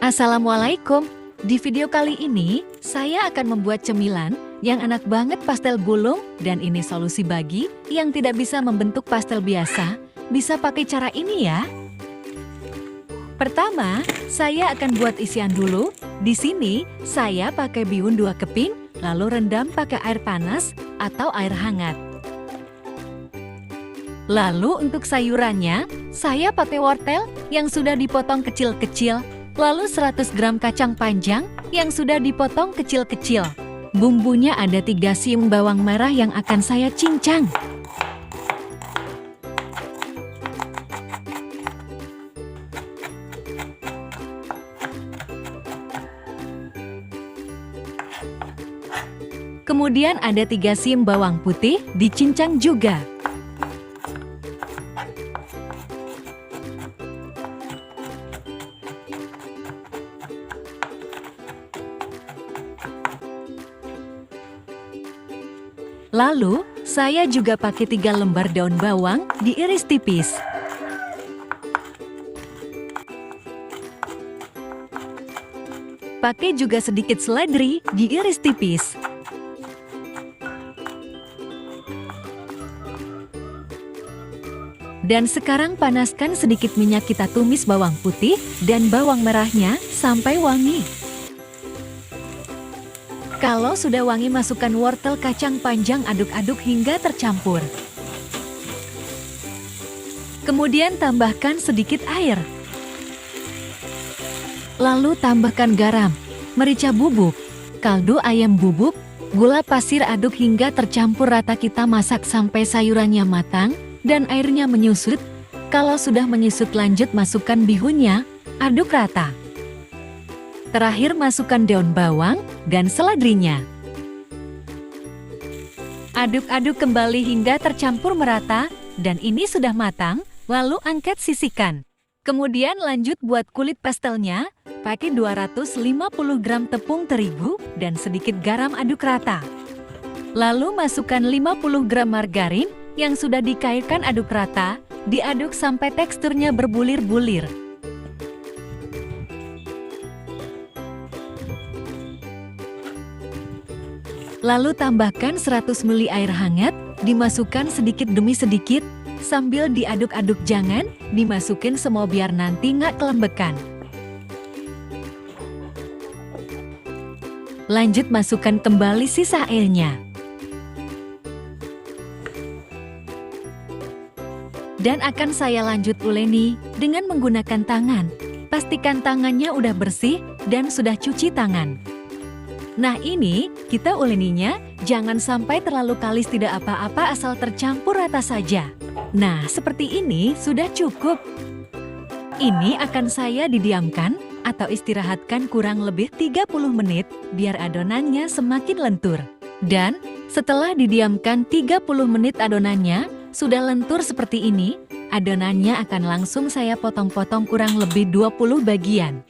Assalamualaikum. Di video kali ini, saya akan membuat cemilan yang enak banget pastel gulung, dan ini solusi bagi yang tidak bisa membentuk pastel biasa. Bisa pakai cara ini ya. Pertama, saya akan buat isian dulu. Di sini, saya pakai bihun 2 keping, lalu rendam pakai air panas atau air hangat. Lalu untuk sayurannya, saya pakai wortel yang sudah dipotong kecil-kecil. Lalu 100 gram kacang panjang yang sudah dipotong kecil-kecil. Bumbunya ada 3 siung bawang merah yang akan saya cincang. Kemudian ada 3 siung bawang putih dicincang juga. Lalu, saya juga pakai 3 lembar daun bawang diiris tipis. Pakai juga sedikit seledri diiris tipis. Dan sekarang panaskan sedikit minyak, kita tumis bawang putih dan bawang merahnya sampai wangi. Kalau sudah wangi, masukkan wortel kacang panjang, aduk-aduk hingga tercampur. Kemudian tambahkan sedikit air. Lalu tambahkan garam, merica bubuk, kaldu ayam bubuk, gula pasir, aduk hingga tercampur rata. Kita masak sampai sayurannya matang dan airnya menyusut. Kalau sudah menyusut, lanjut masukkan bihunnya, aduk rata. Terakhir masukkan daun bawang dan seledrinya. Aduk-aduk kembali hingga tercampur merata, dan ini sudah matang, lalu angkat sisihkan. Kemudian lanjut buat kulit pastelnya, pakai 250 gram tepung terigu dan sedikit garam, aduk rata. Lalu masukkan 50 gram margarin yang sudah dikairkan, aduk rata, diaduk sampai teksturnya berbulir-bulir. Lalu tambahkan 100 ml air hangat, dimasukkan sedikit demi sedikit, sambil diaduk-aduk, jangan dimasukin semua biar nanti nggak kelembekan. Lanjut masukkan kembali sisa airnya. Dan akan saya lanjut uleni dengan menggunakan tangan. Pastikan tangannya udah bersih dan sudah cuci tangan. Nah, ini kita uleninya jangan sampai terlalu kalis, tidak apa-apa asal tercampur rata saja. Nah, seperti ini sudah cukup. Ini akan saya didiamkan atau istirahatkan kurang lebih 30 menit biar adonannya semakin lentur. Dan setelah didiamkan 30 menit adonannya sudah lentur seperti ini, adonannya akan langsung saya potong-potong kurang lebih 20 bagian.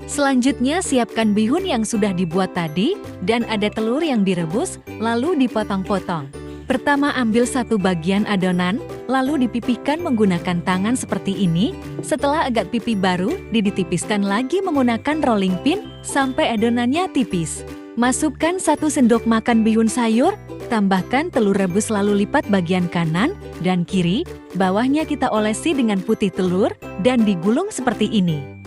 Selanjutnya siapkan bihun yang sudah dibuat tadi dan ada telur yang direbus, lalu dipotong-potong. Pertama ambil 1 bagian adonan, lalu dipipihkan menggunakan tangan seperti ini. Setelah agak pipih baru, ditipiskan lagi menggunakan rolling pin sampai adonannya tipis. Masukkan 1 sendok makan bihun sayur, tambahkan telur rebus, lalu lipat bagian kanan dan kiri. Bawahnya kita olesi dengan putih telur dan digulung seperti ini.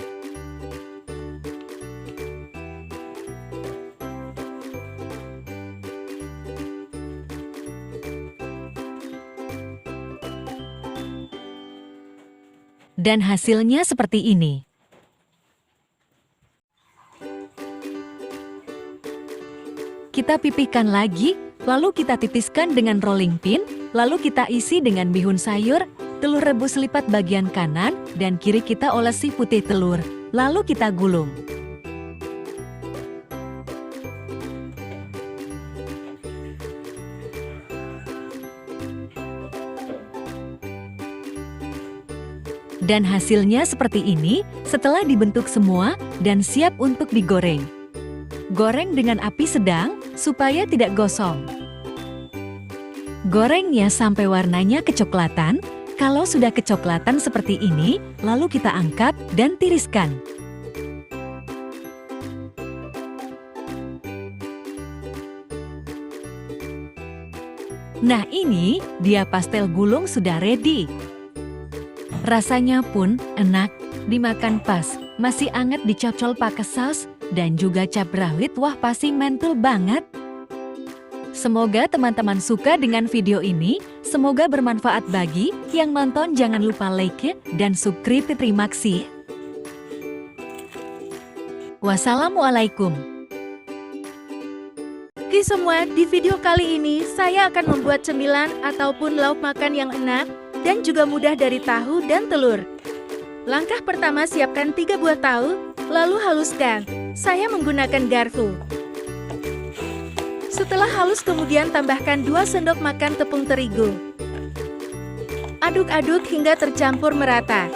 Dan hasilnya seperti ini. Kita pipihkan lagi, lalu kita tipiskan dengan rolling pin, lalu kita isi dengan bihun sayur, telur rebus, lipat bagian kanan dan kiri, kita olesi putih telur, lalu kita gulung. Dan hasilnya seperti ini setelah dibentuk semua dan siap untuk digoreng. Goreng dengan api sedang supaya tidak gosong. Gorengnya sampai warnanya kecoklatan. Kalau sudah kecoklatan seperti ini, lalu kita angkat dan tiriskan. Nah ini, dia pastel gulung sudah ready. Rasanya pun enak, dimakan pas, masih anget dicocol pakai saus, dan juga cabai rawit, wah pasti mantul banget. Semoga teman-teman suka dengan video ini, semoga bermanfaat bagi yang nonton. Jangan lupa like dan subscribe. Terima kasih. Wassalamualaikum. Oke semua, di video kali ini saya akan membuat cemilan ataupun lauk makan yang enak dan juga mudah dari tahu dan telur. Langkah pertama, siapkan 3 buah tahu, lalu haluskan. Saya menggunakan garpu. Setelah halus kemudian tambahkan 2 sendok makan tepung terigu. Aduk-aduk hingga tercampur merata.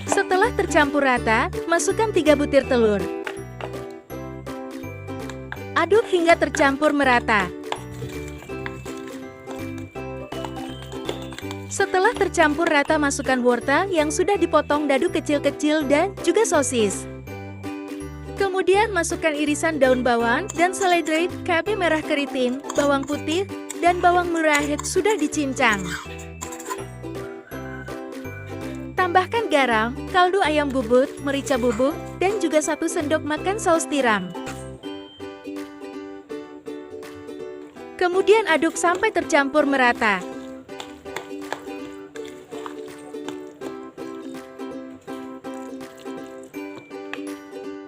Setelah tercampur rata, masukkan 3 butir telur. Aduk hingga tercampur merata. Setelah tercampur rata, masukkan wortel yang sudah dipotong dadu kecil-kecil dan juga sosis. Kemudian masukkan irisan daun bawang dan seledri, cabai merah keriting, bawang putih, dan bawang merah sudah dicincang. Tambahkan garam, kaldu ayam bubut, merica bubuk, dan juga 1 sendok makan saus tiram. Kemudian aduk sampai tercampur merata.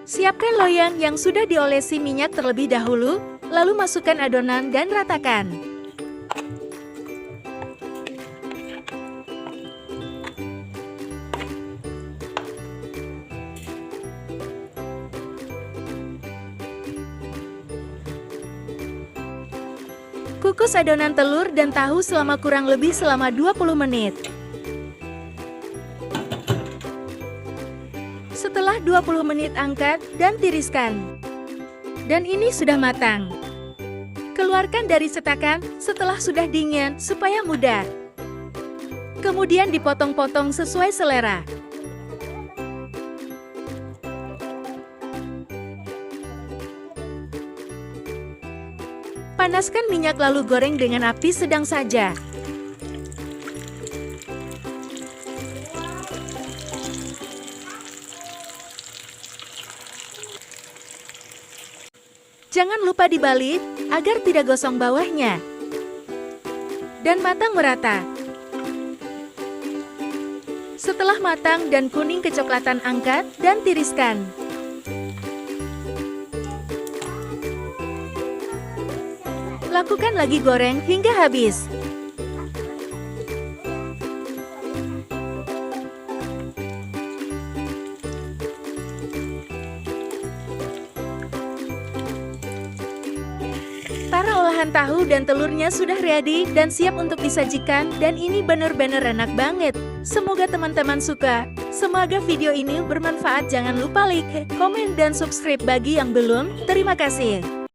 Siapkan loyang yang sudah diolesi minyak terlebih dahulu, lalu masukkan adonan dan ratakan. Kukus adonan telur dan tahu selama kurang lebih 20 menit. Setelah 20 menit angkat dan tiriskan. Dan ini sudah matang. Keluarkan dari cetakan setelah sudah dingin supaya mudah. Kemudian dipotong-potong sesuai selera. Panaskan minyak lalu goreng dengan api sedang saja. Jangan lupa dibalik agar tidak gosong bawahnya. Dan matang merata. Setelah matang dan kuning kecoklatan, angkat dan tiriskan. Lakukan lagi goreng hingga habis. Para olahan tahu dan telurnya sudah ready dan siap untuk disajikan, dan ini benar-benar enak banget. Semoga teman-teman suka. Semoga video ini bermanfaat. Jangan lupa like, komen, dan subscribe bagi yang belum. Terima kasih.